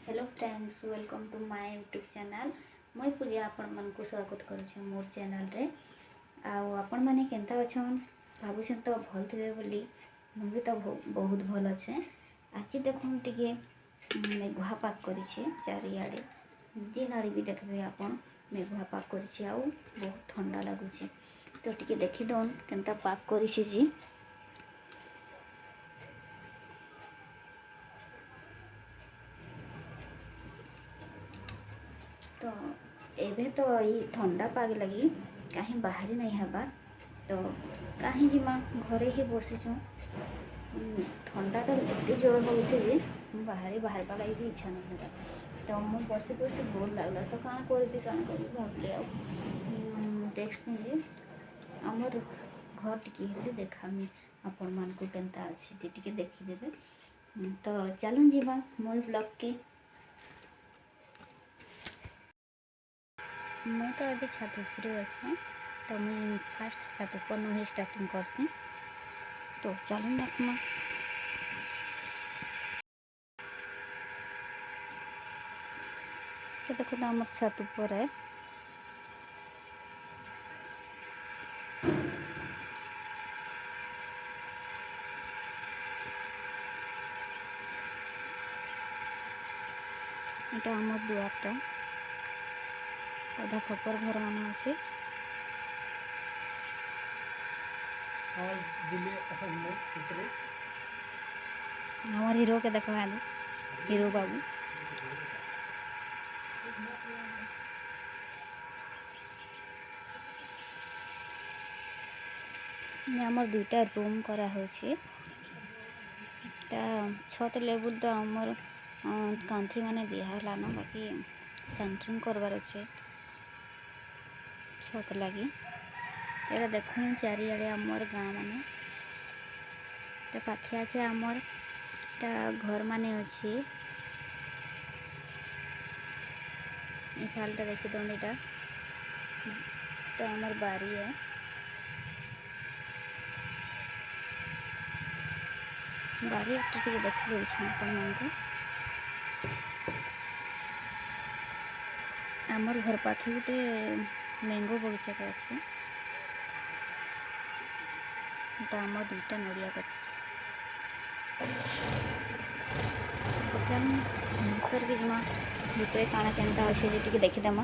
Hello friends, welcome to my YouTube channel. मुई पूजा आपण को स्वागत करुछे मोर चैनल रे। आपण माने केनता अछन भाबुछन तो भल थे बोली। मु भी तो बहुत भल अच्छे। आज देखुन टिके मेघुआ पाक करिछे चारियाडे, जेन आड़े भी देखबे आपण मेघुआ पाक करिछे आ बहुत ठंडा लगुछे। तो टिके देखि दन केनता पाक करिछे जी। तो एबे तो ये ठंडा पाग लगी कहीं बाहरी नहीं हवा। तो कहीं जीमा घरे ही बसीचु। ठंडा तो एत जोर हो बाहर बाहर लगी भी इच्छा नहीं होता। तो मुझे बसी बसी बोर लगला। तो कण करी भावली देखसी जे आमर घर टी देखामी आपण मान को केनता अच्छी टी देखीदेवे। तो चलन जीवा मोर ब्लॉग के। मैं तो अभी छात उपरे अच्छे। तो मुझे फास्ट छात ऊपर नु स्टार्टिंग करसी। तो चलो देखमा। तो देखो तो आम छात ऊपर है। এটা আমার দুয়ারটা। तो खपर घर माने अच्छे। हमार हीरो के देखो आगे हीरो बाबू। आमर दुईटा रूम करा होछि। छत लेवल तो आमर कांथी माने दिहला न, बाकी सेंटरिंग करवार अच्छे छत लगी। ये देखुन चारिआडे आमर गाँ माने पाखे आखे आमर घर माने अच्छी। इफालटा देखी दौन यहाँ आमर बारी है। बारी एक देखी दे आमर घर पाखे गोटे मैंगो बगीचा के अच्छे। आमर दुईटा नड़िया गछ। चल भीतर के जमा भितर काना केनता अच्छे टी देखीदेमा।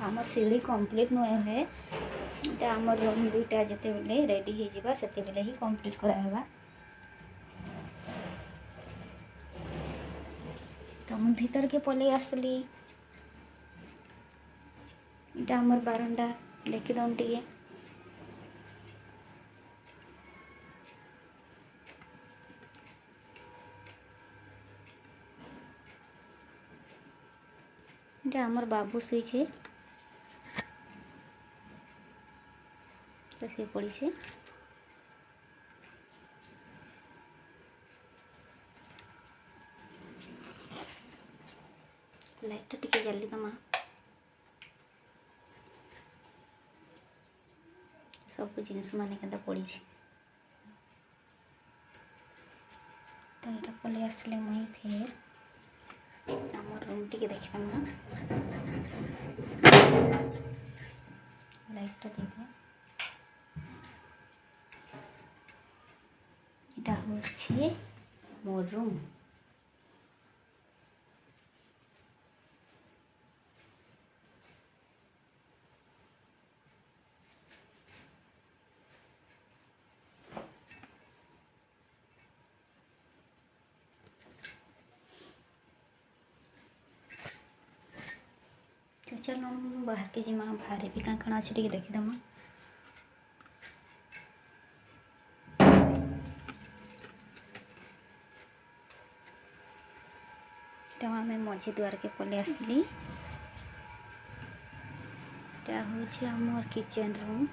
आमर सीढ़ी कंप्लीट नुहे है। आमर रूम दुईटा जिते बेले रेडी हो जावा सेते बेले ही कंप्लीट करावा। तो मुझे भीतर के पलि आसली। इटा आमर बारंडा देखी दौन टी। इटा आमर बाबू शुईछे। तो शुई पड़ी छे। लाइट टिके जल्दी दमा। सब जिनिस माने केनता पड़ी छे। तो ये पलि आसले मुई फिर आमर रूम टिके देखा ना। लाइट तो देखो इटा होच्छे मोर रूम। तो चलो बाहर के जिमा बाहर भी काण अच्छे टी देखीदेमा। तो आम मझी द्वार के पलि आसली। हूँ आमर किचेन रूम।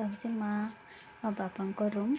ଏଇଟା ହେଉଛି ମା ଆଉ ବାପାଙ୍କ ରୁମ୍।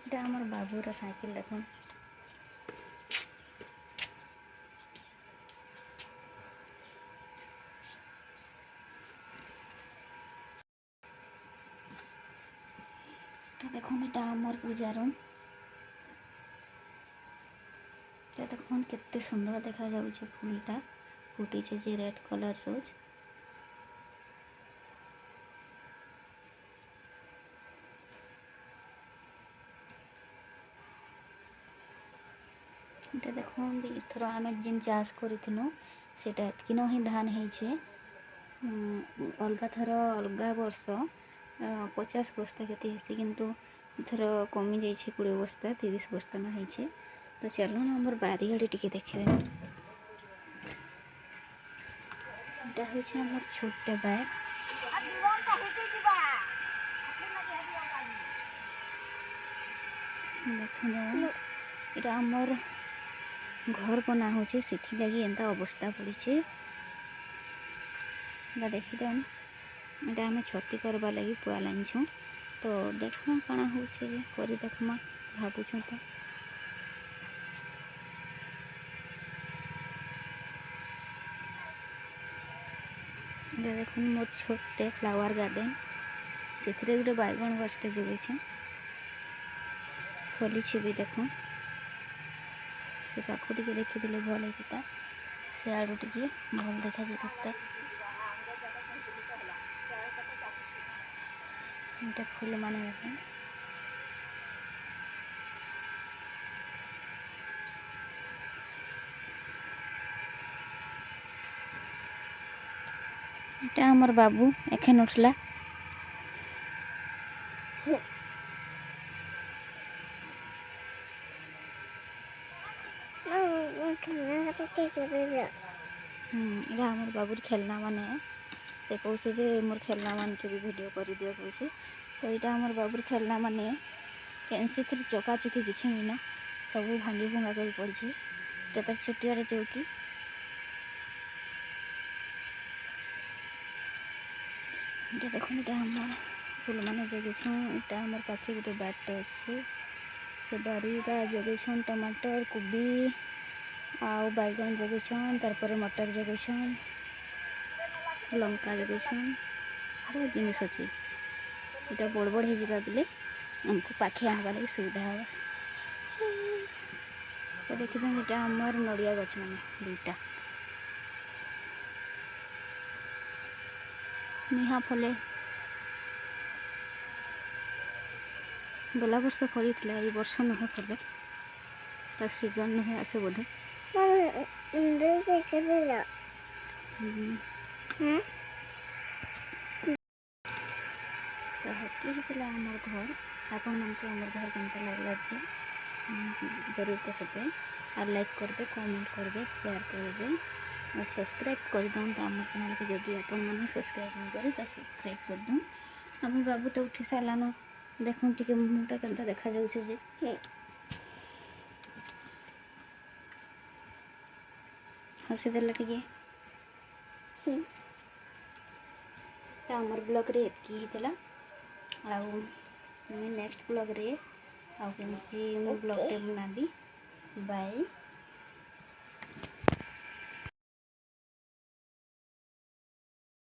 এটা আমার বাবুর সাইকেল দেখুন। দেখুন এটা আমার পূজা রুম। এটা দেখুন কেতে সুন্দর দেখা যাচ্ছে ফুলটা ফুটিছে যে রেড কलर रोज। এটা দেখুন এথর আমি যেন চাষ করিଥିଲୁ সেটা এতকিন ହିଁ ଧାନ ହେଇছে। ଅଲଗା ଥର ଅଲଗା ବର୍ଷ 50 ବସ୍ତା କେତେ ହେଇଛି, କିନ୍ତୁ ଏଥର କମି ଯାଇଛି 20 ବସ୍ତା 30 ବସ୍ତା ନ ହେଇଛି। ତ ଚାଲୁନ ଆମର ବାରିଆଡ଼େ ଟିକେ ଦେଖିଦେବା। এটা হচ্ছে আমার ছোট্ট ব্যাগ। দেখুন এটা আমার घर बना हो लगी एंता अवस्था पड़ी देखिदेन। এটা आम छती करवा लगी पुआ लाइछुँ। तो देखमा काଣା होचे जे करी देखमा भावुछुँ। तो ये देखुन मोर छोटे फ्लावर गार्डन से गोटे बैगन गछटे जगेछ फली भी देखुन। से पाखु टे देखिले भल होता से आड़ू टे भल देखा जाता। ये फूल माने देखुन এটা আমার বাবু এখানে উঠলা। এটা আমার বাবুর খেলনা মানে से कौसे जे मोर खेलना मान के भी वीडियो कर दिया कौसे। तो यहाँ आम बाबूर खेलना माने कैंसी थी चका चुकी किसी ना सब भांगी भुंगा कर पड़ी। तार छुटियार चौकी ये देखुन ये आम फूल मैंने जगेछुँ। यहाँ आम पाखे गोटे बाटे अच्छे से बारीटा जगेछन टमाटर कोबी आउ बैगन जगेछन तार मटर जगेछन लंका जगेछन बहुत जिनिस अच्छे। यहाँ बड़ बड़ हो बोले आमको पाखे आनवा लगे सुविधा हे। तो देखिए यहाँ आमर नड़िया गछ मैंने दुईटा निहा फले गला वर्ष फड़ी थी ये वर्ष नुहे फले तार सीजन नुहे आसे बोधे। तो हेती होता आमर घर आपण मन को आमर घर केमता लगला जरूर कहते और लाइक करदे कमेंट करदे शेयर करदे और सब्सक्राइब कर दौन। तो आम चैनल को जब अपन मैंने सब्सक्राइब नहीं करे तो सब्सक्राइब कर दूँ। आम बाबू तो उठी सारान देखुन टे मुँहटा के देखा जाऊे जे हसीदेला टे। तो आमर ब्लॉग रे एतकी होता आउ नेक्स्ट ब्लॉग रे आउ केमसी ब्लॉग टे बनाबी। बाय।